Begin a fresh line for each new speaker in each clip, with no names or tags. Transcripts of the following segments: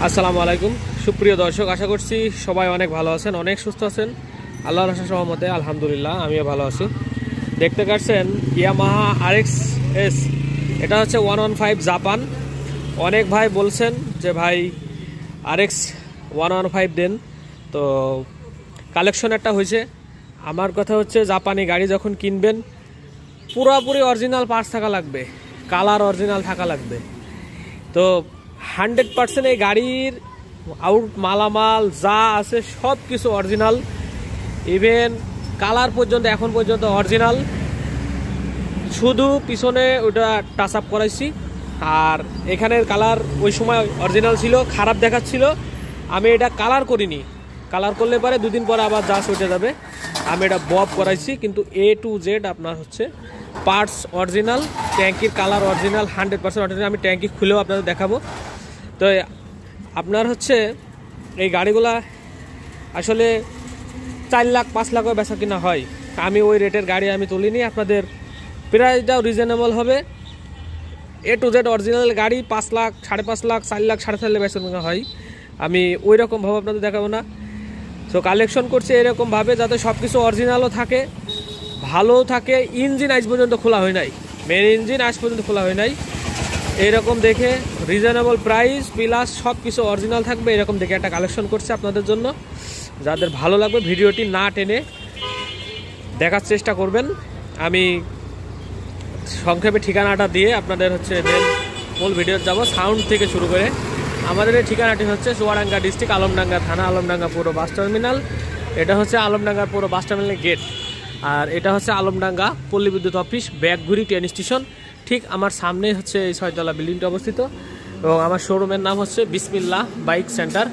আসসালামু আলাইকুম সুপ্রিয় দর্শক, আশা করছি সবাই অনেক ভালো আছেন, অনেক সুস্থ আছেন। আল্লাহর রহমতে আলহামদুলিল্লাহ আমিও ভালো আছি। দেখতে পাচ্ছেন ইয়ামাহা RX S, এটা হচ্ছে 115 জাপান। অনেক ভাই বলছেন যে ভাই RX 115 দেন, তো কালেকশন একটা হয়েছে। আমার কথা হচ্ছে জাপানি গাড়ি যখন কিনবেন পুরোপুরি অরিজিনাল পার্টস থাকা লাগবে, কালার অরিজিনাল থাকা লাগবে। তো 100% এই গাড়ির আউট মালামাল যা আছে সব কিছু অরিজিনাল, ইভেন কালার পর্যন্ত এখন পর্যন্ত অরিজিনাল। শুধু পিছনে ওটা টাচ আপ করাইছি, আর এখানের কালার ওই সময় অরিজিনাল ছিল, খারাপ দেখাচ্ছিল। আমি এটা কালার করিনি, কালার করলে পরে দুদিন পরে আবার যা উঠে যাবে। আমি এটা বব করাইছি, কিন্তু A to Z আপনার হচ্ছে পার্টস অরিজিনাল, ট্যাঙ্কির কালার অরিজিনাল, 100% অরিজিনাল। আমি ট্যাঙ্কি খুলেও আপনাদের দেখাবো। তো আপনার হচ্ছে এই গাড়িগুলা আসলে 4 লাখ 5 লাখও বেচা কিনা হয়। আমি ওই রেটের গাড়ি আমি তুলিনি, আপনাদের প্রাইসটাও রিজনেবল হবে। A to Z অরিজিনাল গাড়ি 5 লাখ 5.5 লাখ 4 লাখ 4.5 লাখ বেচা কিনা হয়। আমি ওই রকমভাবে আপনাদের দেখাবো না। তো কালেকশন করছে এরকমভাবে যাতে সব কিছু অরিজিনালও থাকে, ভালোও থাকে। ইঞ্জিন আজ পর্যন্ত খোলা হয় নাই, মেন ইঞ্জিন আজ পর্যন্ত খোলা হয় নাই। এইরকম দেখে রিজনেবল প্রাইস প্লাস সব কিছু অরিজিনাল থাকবে, এরকম দেখে একটা কালেকশন করছে আপনাদের জন্য। যাদের ভালো লাগবে ভিডিওটি না টেনে দেখার চেষ্টা করবেন। আমি সংক্ষেপে ঠিকানাটা দিয়ে আপনাদের হচ্ছে দেন মূল ভিডিও যাব। সাউন্ড থেকে শুরু করে আমাদের এই ঠিকানাটি হচ্ছে চুয়াডাঙ্গা ডিস্ট্রিক্ট, আলমডাঙ্গা থানা, আলমডাঙ্গা পুরো বাস টার্মিনাল। এটা হচ্ছে আলমডাঙ্গার পুরো বাস টার্মিনাল গেট, আর এটা হচ্ছে আলমডাঙ্গা পল্লী বিদ্যুৎ অফিস, ব্যাগঘুরি ট্রেন স্টেশন। ঠিক আমার সামনে হচ্ছে এই 6তলা বিল্ডিংটা অবস্থিত, এবং আমার শোরুমের নাম হচ্ছে বিসমিল্লাহ বাইক সেন্টার।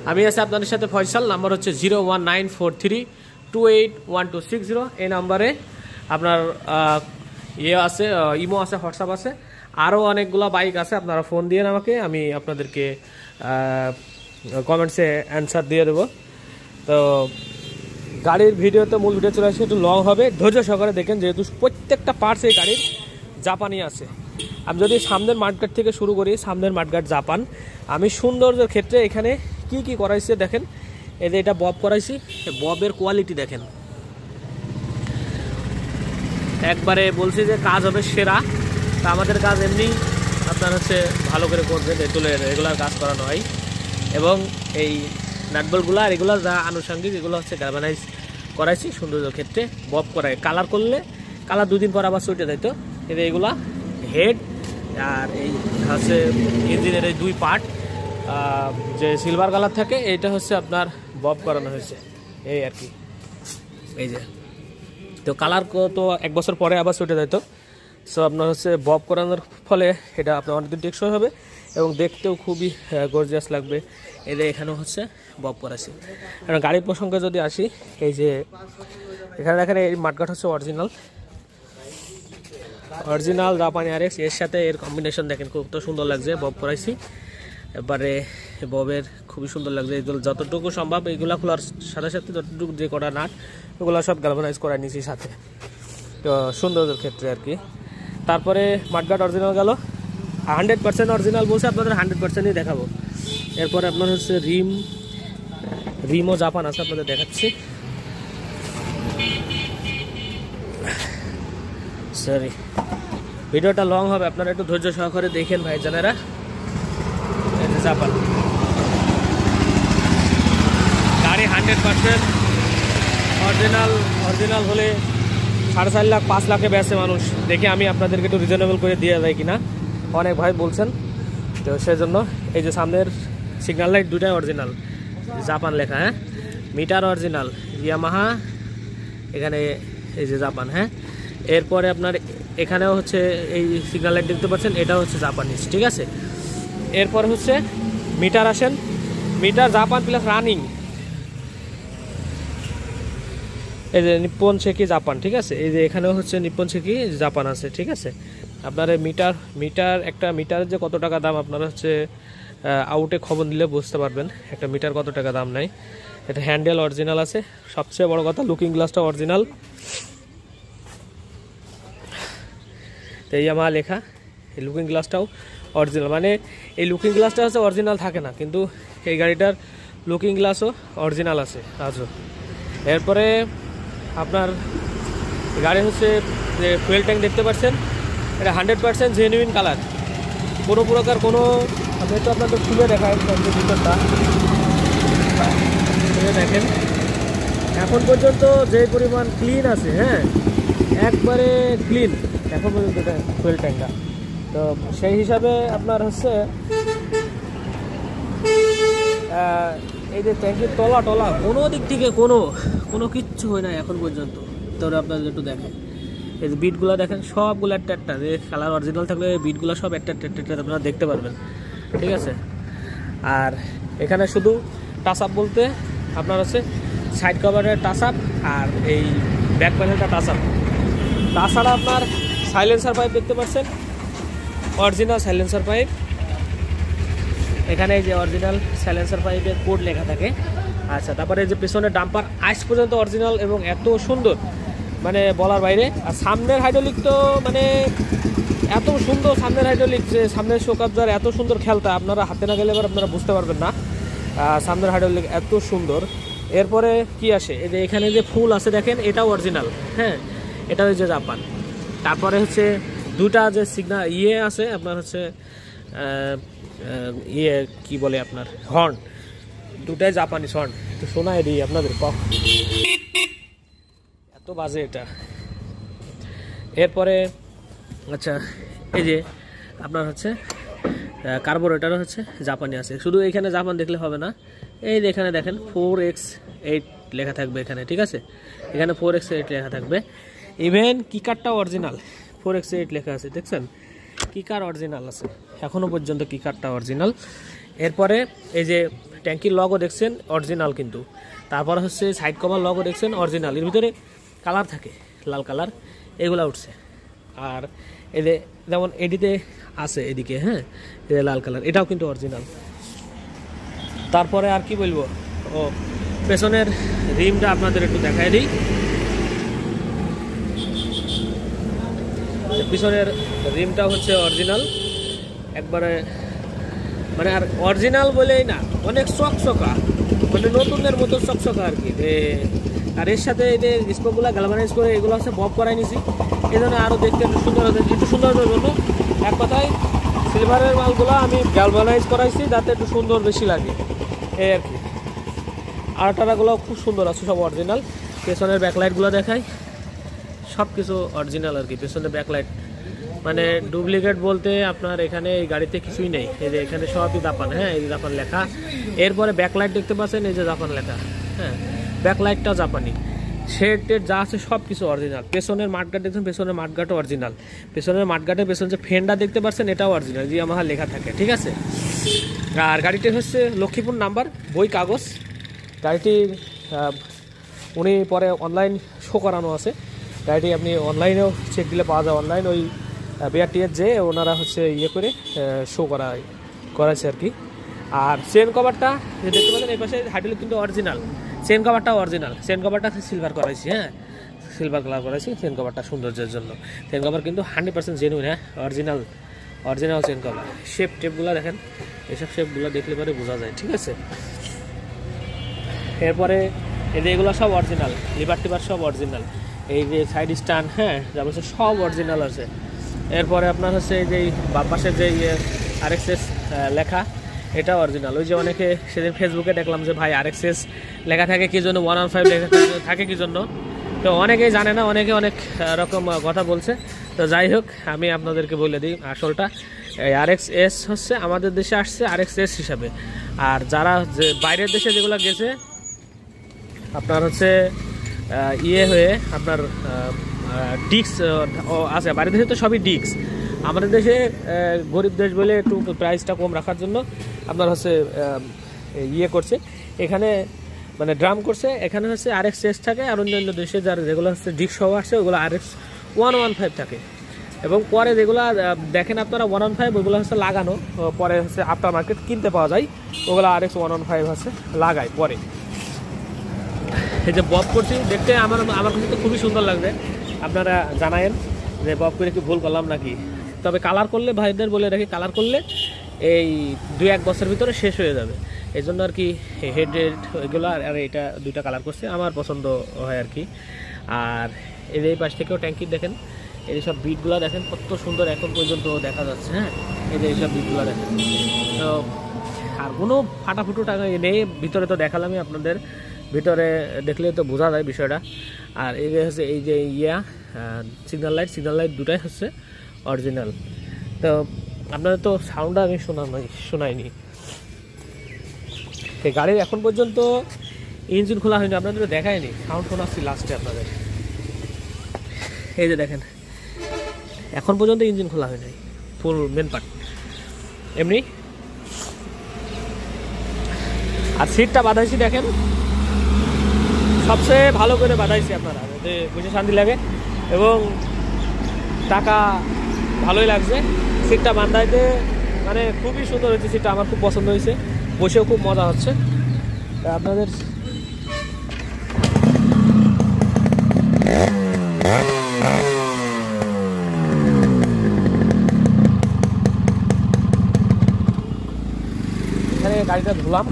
আমি আছি আপনাদের সাথে ফয়সাল। নাম্বার হচ্ছে 01943281260। এই নাম্বারে আপনার আছে, ইমো আছে, হোয়াটসঅ্যাপ আছে, আরও অনেকগুলো বাইক আছে। আপনারা ফোন দিয়ে আমাকে, আমি আপনাদেরকে কমেন্টসে অ্যান্সার দিয়ে দেবো। তো গাড়ির ভিডিওতে মূল ভিডিও চলে আসছে, একটু লং হবে, ধৈর্য সহকারে দেখেন, যেহেতু প্রত্যেকটা পার্টস এই গাড়ির জাপানি আছে। আমি যদি সামনের মাঠঘাট থেকে শুরু করি, সামনের মাঠঘাট জাপান। আমি সৌন্দর্যের ক্ষেত্রে এখানে কি কি করাইছে দেখেন। এই যে এটা বব করাইছি, ববের কোয়ালিটি দেখেন, একবারে বলছি যে কাজ হবে সেরা। তা আমাদের কাজ এমনি আপনার হচ্ছে ভালো করে করবে, তুলে রেগুলার কাজ করানো হয়। এবং এই নাটবলগুলো আর এগুলো যা আনুষঙ্গিক, এগুলো হচ্ছে গ্যালভানাইজ করাইছি সৌন্দর্যের ক্ষেত্রে। বব করাই, কালার করলে কালার 2 দিন পর আবার ছুটে যাইত। কিন্তু এগুলা হেড আর এই হচ্ছে ইঞ্জিনের এই 2 পার্ট যে সিলভার কালার থাকে, এইটা হচ্ছে আপনার বব করানো হয়েছে, এই আর কি। এই যে তো কালার তো 1 বছর পরে আবার ছুটে যেত। সো আপনার হচ্ছে বব করানোর ফলে এটা আপনার অনেকদিন টেকসই হবে এবং দেখতেও খুবই গর্জিয়াস লাগবে। এদের এখানেও হচ্ছে বব করাছি। কারণ গাড়ির প্রসঙ্গে যদি আসি, এই যে এখানে দেখেন এই মাঠঘাট হচ্ছে অরিজিনাল জাপানি RX, এর সাথে এর কম্বিনেশন দেখেন কত সুন্দর লাগছে, বব করাইছি। এবারে ববের খুবই সুন্দর লাগছে। এগুলো যতটুকু সম্ভব এইগুলো খোলার সাথে সাথে যতটুকু যে করা নাট, ওগুলো সব গ্যালভানাইজ করা নিয়েছি সাথে, তো সৌন্দর্যের ক্ষেত্রে আর কি। তারপরে মাঠঘাট অরিজিনাল গেল, 100% অরিজিনাল বলছে, আপনাদের 100%ই দেখাবো। এরপরে আপনার হচ্ছে রিমও জাপান আছে, আপনাদের দেখাচ্ছি। সরি, ভিডিওটা লং হবে, আপনারা একটু ধৈর্য সহকারে দেখেন ভাই জানেরা। জাপান গাড়ি 100% অরিজিনাল হলে 4.5 লাখ 5 লাখে বেচে মানুষ। দেখে আমি আপনাদেরকে একটু রিজনেবল করে দিয়ে যায় কিনা অনেক ভাই বলছেন, তো সেজন্য এই যে সামনের সিগন্যাল লাইট 2টাই অরিজিনাল, জাপান লেখা। হ্যাঁ, মিটার অরিজিনাল ইয়ামাহা, এখানে এই যে জাপান। হ্যাঁ, এরপরে আপনার এখানেও হচ্ছে এই সিগন্যাল লাইট দেখতে পাচ্ছেন, এটা হচ্ছে জাপানিজ, ঠিক আছে। এরপরে হচ্ছে মিটার আসেন, মিটার জাপান প্লাস রানিং, এই যে নিপ্পন সেকি জাপান, ঠিক আছে। এই যে এখানেও হচ্ছে নিপ্পন সেকি জাপান আছে, ঠিক আছে। আপনার মিটার একটা মিটারের যে কত টাকা দাম, আপনারা হচ্ছে আউটে খবর দিলে বুঝতে পারবেন একটা মিটার কত টাকা দাম নেয়। এটা হ্যান্ডেল অরিজিনাল আছে, সবচেয়ে বড় কথা লুকিং গ্লাসটা অরিজিনাল। তো এই আমার লেখা, এই লুকিং গ্লাসটাও অরিজিনাল, মানে এই লুকিং গ্লাসটা হচ্ছে অরিজিনাল থাকে না, কিন্তু এই গাড়িটার লুকিং গ্লাসও অরিজিনাল আছে আজও। এরপরে আপনার গাড়ি হচ্ছে যে ফুয়েল ট্যাঙ্ক দেখতে পাচ্ছেন, এটা 100% জেনুইন কালার, কোনো প্রকার কোনো, আমি তো আপনাদের খুলে দেখাই ভিতরটা, দেখেন এখন পর্যন্ত যে পরিমাণ ক্লিন আছে, হ্যাঁ একবারে ক্লিন এখন পর্যন্ত এটা ফুয়েল ট্যাঙ্কটা। তো সেই হিসাবে আপনার হচ্ছে এই যে ট্যাঙ্কির তলা টলা কোনো দিক থেকে কোনো কিচ্ছু হয় না এখন পর্যন্ত। তবে আপনাদের একটু দেখেন এই যে বিটগুলো দেখেন, সবগুলো একটা একটা, যে কালার অরিজিনাল থাকলে বিটগুলো সব একটা একটা আপনারা দেখতে পারবেন, ঠিক আছে। আর এখানে শুধু টাচ আপ বলতে আপনার হচ্ছে সাইড কভারের টাচ আপ আর এই ব্যাক প্যানেলটা টাচ আপ। তাছাড়া আপনার সাইলেন্সার পাইপ দেখতে পাচ্ছেন, অরিজিনাল সাইলেন্সার পাইপ, এখানে এই যে অরিজিনাল সাইলেন্সার পাইপের কোড লেখা থাকে। আচ্ছা, তারপরে এই যে পেছনের ডাম্পার আজ পর্যন্ত অরিজিনাল এবং এত সুন্দর, মানে বলার বাইরে। আর সামনের হাইড্রোলিক তো মানে এত সুন্দর, সামনের হাইড্রোলিক যে সামনের শোক অ্যাবজর্বার এত সুন্দর খেলতা, আপনারা হাতে না গেলে এবার আপনারা বুঝতে পারবেন না সামনের হাইড্রোলিক এত সুন্দর। এরপরে কি আসে, এই যে এখানে যে ফুল আছে দেখেন, এটাও অরিজিনাল, হ্যাঁ এটা হচ্ছে জাপান। তারপরে হচ্ছে দুটা যে সিগনাল ইয়ে আছে আপনার হচ্ছে ইয়ে কি বলে আপনার হর্ন, দুটাই জাপানিজ হর্ন, তো শোনায় দিই আপনাদের এত বাজে এটা। এরপরে আচ্ছা, এই যে আপনার হচ্ছে কার্বোরেটর হচ্ছে জাপানি আছে, শুধু এখানে জাপান দেখলে হবে না, এই যে এখানে দেখেন 4X8 লেখা থাকবে এখানে, ঠিক আছে, এখানে 4X8 লেখা থাকবে। ইভেন কিকারটাও অরিজিনাল, 4X8 লেখা আছে, দেখছেন কিকার অরিজিনাল আছে এখনো পর্যন্ত, কিকারটা অরিজিনাল। এরপরে এই যে ট্যাঙ্কির লগও দেখছেন অরিজিনাল কিন্তু, তারপর হচ্ছে সাইড কভার লগও দেখছেন অরিজিনাল, এর ভিতরে কালার থাকে লাল কালার, এগুলা উঠছে। আর এই যে যেমন এডিতে আছে এদিকে, হ্যাঁ এই যে লাল কালার, এটাও কিন্তু অরিজিনাল। তারপরে আর কি বলবো, ও পেছনের রিমটা আপনাদের একটু দেখাই দিই। পিছনের রিমটা হচ্ছে অরিজিনাল একবারে, মানে আর অরিজিনাল বলেই না, অনেক চকচকা, মানে নতুনের মতো চকচকা আর কি। আর এর সাথে এই যে স্পোকগুলো গ্যালভানাইজ করে এগুলো হচ্ছে বব করাই নিছি, এই জন্য আরও দেখতে একটু সুন্দর হচ্ছে, একটু সুন্দরের জন্য এক কথায় সিলভারের মালগুলো আমি গ্যালভানাইজ করাইছি যাতে একটু সুন্দর বেশি লাগে এই আর কি। আর টারাগুলো খুব সুন্দর আছে, সব অরিজিনাল। পেছনের ব্যাকলাইটগুলো দেখাই, সব কিছু অরিজিনাল আর কি। পেছনের ব্যাকলাইট মানে ডুপ্লিকেট বলতে আপনার এখানে এই গাড়িতে কিছুই নেই, এই যে এখানে সবই জাপান, হ্যাঁ এই যে জাপান লেখা। এরপরে ব্যাকলাইট দেখতে পাচ্ছেন, এই যে জাপান লেখা, হ্যাঁ ব্যাকলাইটটা জাপানি। শেড টেড যা আছে সব কিছু অরিজিনাল। পেছনের মাঠগার্ড দেখছেন, পেছনের মাঠগার্ডও অরিজিনাল। পেছনের মাঠগার্ডের পেছনে যে ফেন্ডা দেখতে পাচ্ছেন, এটাও অরিজিনাল, যে আমার লেখা থাকে, ঠিক আছে। আর গাড়িটি হচ্ছে লক্ষ্মীপুর নাম্বার, বই কাগজ। গাড়িটির উনি পরে অনলাইন শো করানো আছে, গাড়িটি আপনি অনলাইনেও চেক দিলে পাওয়া যায়। অনলাইন ওই বিআরটিএর যে ওনারা হচ্ছে ইয়ে করে শো করাছে আর কি। আর চেন কভারটা যে দেখতে পাচ্ছেন এই পাশে হাইড্রোলিক কিন্তু অরিজিনাল, চেন কভারটাও অরিজিনাল। চেন কভারটা সিলভার করাইছি, হ্যাঁ সিলভার কালার করাইছি চেন কভারটা সৌন্দর্যের জন্য। চেন কভার কিন্তু 100% জেনুইন, হ্যাঁ অরিজিনাল চেন কভার। শেপ টেপগুলো দেখেন, এইসব শেপগুলো দেখলে পরে বোঝা যায়, ঠিক আছে। এরপরে এই যে এগুলো সব অরিজিনাল, লিভার টিভার সব অরিজিনাল। এই যে সাইড স্ট্যান্ড, হ্যাঁ যা বলছে সব অরিজিনাল আছে। এরপরে আপনার হচ্ছে এই যে বাম পাশের যে RXS লেখা, এটা অরিজিনাল। ওই যে অনেকে সেদিন ফেসবুকে দেখলাম যে ভাই RXS লেখা থাকে কি জন্য, 115 লেখা থাকে কি জন্য, তো অনেকেই জানে না, অনেকে অনেক রকম কথা বলছে। তো যাই হোক, আমি আপনাদেরকে বলে দিই আসলটা, এই RXS হচ্ছে আমাদের দেশে আসছে RXS হিসাবে। আর যারা যে বাইরের দেশে যেগুলো গেছে আপনার হচ্ছে ইয়ে হয়ে আপনার ডিক্স আছে, বাইরের দেশে তো সবই ডিক্স। আমাদের দেশে গরিব দেশ বলে একটু প্রাইসটা কম রাখার জন্য আপনার হচ্ছে ইয়ে করছে, এখানে মানে ড্রাম করছে, এখানে হচ্ছে RXS থাকে। আর অন্যান্য দেশে যারা যেগুলো হচ্ছে ডিক্স সহ আসছে ওগুলো RX115 থাকে। এবং পরে যেগুলো দেখেন আপনারা 115 ওইগুলো হচ্ছে লাগানো, পরে হচ্ছে আফটার মার্কেট কিনতে পাওয়া যায়, ওগুলো RX115 হচ্ছে লাগায় পরে। এই যে বব করছি দেখতে আমার কাছে তো খুবই সুন্দর লাগবে, আপনারা জানায়েন যে বব করে কি ভুল করলাম নাকি। তবে কালার করলে ভাইদের বলে রাখি, কালার করলে এই 2-1 বছরের ভিতরে শেষ হয়ে যাবে। এই জন্য আর কি হেড এগুলো আর এটা দুইটা কালার করছে, আমার পছন্দ হয় আর কি। আর এই পাশ থেকেও ট্যাঙ্কি দেখেন, এই সব বিটগুলো দেখেন কত সুন্দর এখন পর্যন্ত দেখা যাচ্ছে। হ্যাঁ, এই যে এইসব বিটগুলো দেখেন, তো আর কোনো ফাটাফুটো টাকা নেই। ভিতরে তো দেখালামই আপনাদের, ভিতরে দেখলে তো বোঝা যায় বিষয়টা। আর এই যে হচ্ছে এই যে সিগন্যাল লাইট দুটাই হচ্ছে অরিজিনাল। তো আপনাদের তো সাউন্ডটা আমি শোনাইনি। এই গাড়ির এখন পর্যন্ত ইঞ্জিন খোলা হয়নি, আপনাদের দেখায়নি, সাউন্ড শোনাচ্ছি লাস্টে আপনাদের। এই যে দেখেন এখন পর্যন্ত ইঞ্জিন খোলা হয় নাই, ফুল মেন পার্ট এমনি। আর সিটটা বাঁধাইছি দেখেন, সবচেয়ে ভালো করে বাঁধাইছি আপনারা, যাতে বুঝে শান্তি লাগে এবং টাকা ভালোই লাগছে। সিটটা বাঁধাইতে মানে খুবই সুন্দর হয়েছে, সিটটা আমার খুব পছন্দ হয়েছে, বসেও খুব মজা হচ্ছে। আপনাদের এখানে গাড়িটা ধুলাম,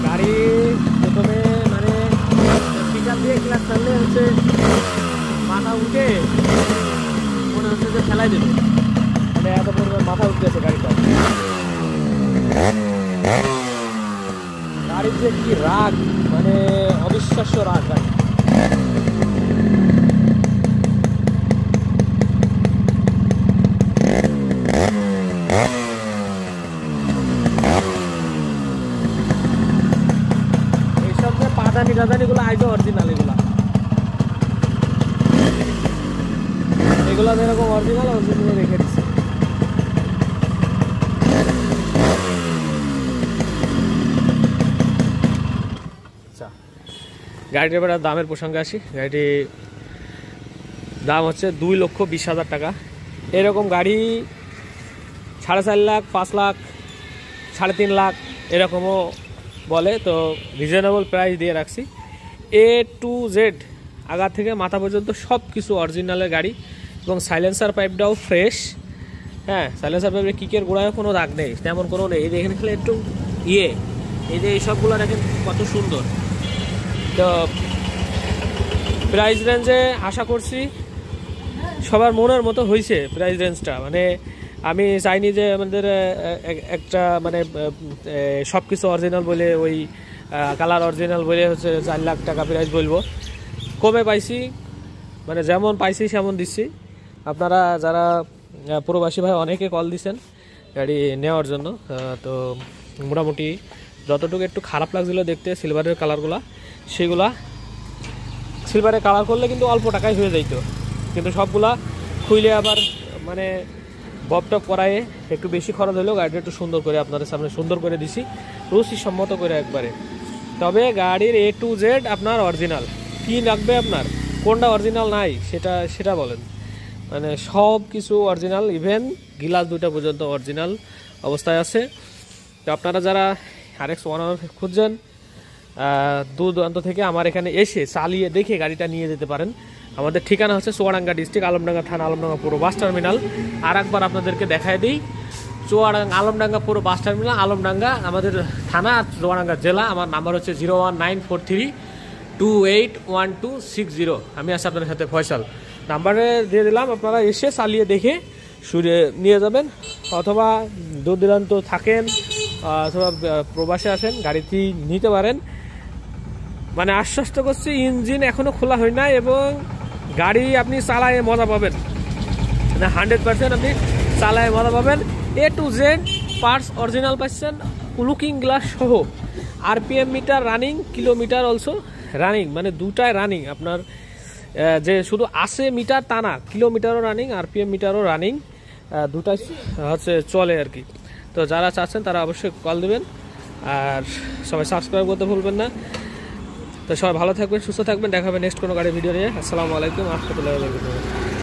গাড়ি প্রথমে মানে পিকআপ দিয়ে ক্লাস চাললে হচ্ছে মাথা উঠে মনে হচ্ছে যে ফেলাই দেবে, মানে এত পরিমাণ মাথা উঠতেছে গাড়িটা। গাড়ির যে কি রাগ, মানে অবিশ্বাস্য রাগ গাড়ি। এইসব যে পাদানিগুলো আইজো অরিজিনাল, এগুলো যেরকম অরিজিনাল রেখে দিচ্ছে। আচ্ছা, গাড়িটার এবার দামের প্রসঙ্গে আসি। গাড়িটি দাম হচ্ছে 2,20,000 টাকা। এরকম গাড়ি 4.5 লাখ, 5 লাখ, 3.5 লাখ এরকমও বলে, তো রিজনেবল প্রাইস দিয়ে রাখছি। A to Z আগা থেকে মাথা পর্যন্ত সব কিছু অরিজিনালের গাড়ি এবং সাইলেন্সার পাইপটাও ফ্রেশ। হ্যাঁ, সাইলেন্সার পাইপের কিকের গোড়ায় কোনো দাগ নেই, তেমন কোনো নেই। এই যে এখানে খেলে একটু এই যে এইসবগুলো দেখেন কত সুন্দর। তো প্রাইস রেঞ্জে আশা করছি সবার মনের মতো হয়েছে প্রাইস রেঞ্জটা। মানে আমি চাইনি যে আমাদের একটা মানে সব কিছু অরিজিনাল বলে ওই কালার অরিজিনাল বলে হচ্ছে 4 লাখ টাকা প্রাইস বলবো। কমে পাইছি, মানে যেমন পাইছি সেমন দিচ্ছি। আপনারা যারা প্রবাসী ভাই অনেকে কল দিচ্ছেন গাড়ি নেওয়ার জন্য, তো মোটামুটি যতটুকু একটু খারাপ লাগছিলো দেখতে সিলভারের কালারগুলা, সেগুলা সিলভারের কালার করলে কিন্তু অল্প টাকায় হয়ে যাইতো, কিন্তু সবগুলা খুইলে আবার মানে ববটপ করায় একটু বেশি খরচ হলেও গাড়িটা একটু সুন্দর করে আপনাদের সামনে সুন্দর করে দিছি, রুচি সম্মত করে একবারে। তবে গাড়ির A to Z আপনার অরিজিনাল। কী লাগবে আপনার, কোনটা অরিজিনাল নাই সেটা বলেন। মানে সব কিছু অরিজিনাল, ইভেন গ্লাস দুটো পর্যন্ত অরিজিনাল অবস্থায় আছে। তো আপনারা যারা RX 100 খুঁজছেন, দূর দূরান্ত থেকে আমার এখানে এসে চালিয়ে দেখে গাড়িটা নিয়ে যেতে পারেন। আমাদের ঠিকানা হচ্ছে চুয়াডাঙ্গা ডিস্ট্রিক্ট, আলমডাঙ্গা থানা, আলমডাঙ্গা পুরো বাস টার্মিনাল। আর একবার আপনাদেরকে দেখায় দিই, চুয়াডাঙ্গা আলমডাঙ্গা পুরো বাস টার্মিনাল, আলমডাঙ্গা আমাদের থানা, চুয়াডাঙ্গা জেলা। আমার নাম্বার হচ্ছে 01943281260। আমি আছি আপনাদের সাথে ফয়সাল, নাম্বারে দিয়ে দিলাম। আপনারা এসে চালিয়ে দেখে শুনে নিয়ে যাবেন, অথবা দূর দূরান্ত থাকেন অথবা প্রবাসে আসেন গাড়িটি নিতে পারেন। মানে আশ্বস্ত করছি, ইঞ্জিন এখনও খোলা হয় না এবং গাড়ি আপনি চালায় মজা পাবেন, না 100% আপনি চালায় মজা পাবেন। A to Z parts original পাচ্ছেন, লুকিং গ্লাস সহ, RPM meter running, kilometre also running, মানে দুটাই রানিং। আপনার যে শুধু আসে মিটার তা না, কিলোমিটারও রানিং, RPM মিটারও রানিং, দুটাই হচ্ছে চলে আর কি। তো যারা চাচ্ছেন তারা অবশ্যই কল দেবেন, আর সবাই সাবস্ক্রাইব করতে ভুলবেন না। তো সবাই ভালো থাকবেন, সুস্থ থাকবেন, দেখা হবে নেক্সট কোনো গাড়ির ভিডিও নিয়ে। আসসালামু আলাইকুম, আহমতুল্লাহ।